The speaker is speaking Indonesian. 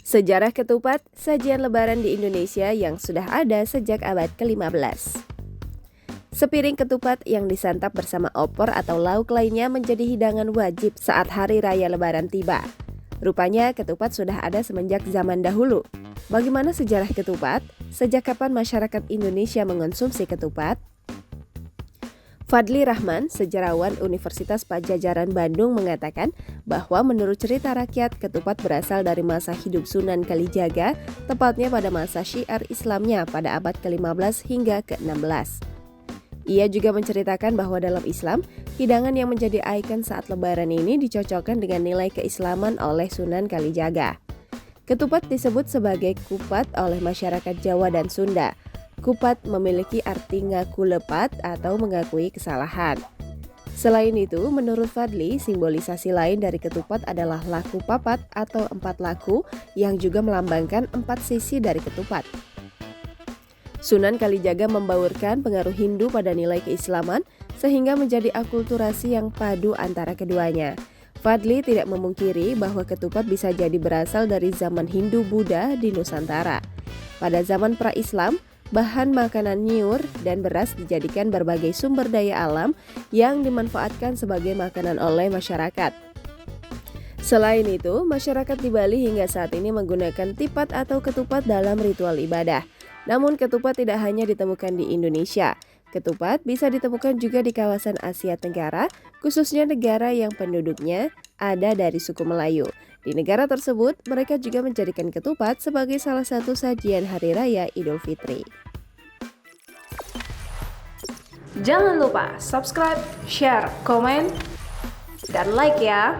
Sejarah ketupat, sajian lebaran di Indonesia yang sudah ada sejak abad ke-15. Sepiring ketupat yang disantap bersama opor atau lauk lainnya menjadi hidangan wajib saat hari raya lebaran tiba. Rupanya ketupat sudah ada semenjak zaman dahulu. Bagaimana sejarah ketupat? Sejak kapan masyarakat Indonesia mengonsumsi ketupat? Fadly Rahman, sejarawan Universitas Padjadjaran Bandung mengatakan bahwa menurut cerita rakyat, ketupat berasal dari masa hidup Sunan Kalijaga, tepatnya pada masa Syiar Islamnya pada abad ke-15 hingga ke-16. Ia juga menceritakan bahwa dalam Islam, hidangan yang menjadi ikon saat lebaran ini dicocokkan dengan nilai keislaman oleh Sunan Kalijaga. Ketupat disebut sebagai kupat oleh masyarakat Jawa dan Sunda. Kupat memiliki arti ngaku lepat atau mengakui kesalahan. Selain itu, menurut Fadly, simbolisasi lain dari ketupat adalah laku papat atau 4 laku yang juga melambangkan 4 sisi dari ketupat. Sunan Kalijaga membaurkan pengaruh Hindu pada nilai keislaman sehingga menjadi akulturasi yang padu antara keduanya. Fadly tidak memungkiri bahwa ketupat bisa jadi berasal dari zaman Hindu-Buddha di Nusantara. Pada zaman pra-Islam, bahan makanan nyiur dan beras dijadikan berbagai sumber daya alam yang dimanfaatkan sebagai makanan oleh masyarakat. Selain itu, masyarakat di Bali hingga saat ini menggunakan tipat atau ketupat dalam ritual ibadah. Namun ketupat tidak hanya ditemukan di Indonesia. Ketupat bisa ditemukan juga di kawasan Asia Tenggara, khususnya negara yang penduduknya ada dari suku Melayu. Di negara tersebut, mereka juga menjadikan ketupat sebagai salah satu sajian Hari Raya Idul Fitri. Jangan lupa subscribe, share, komen, dan like ya!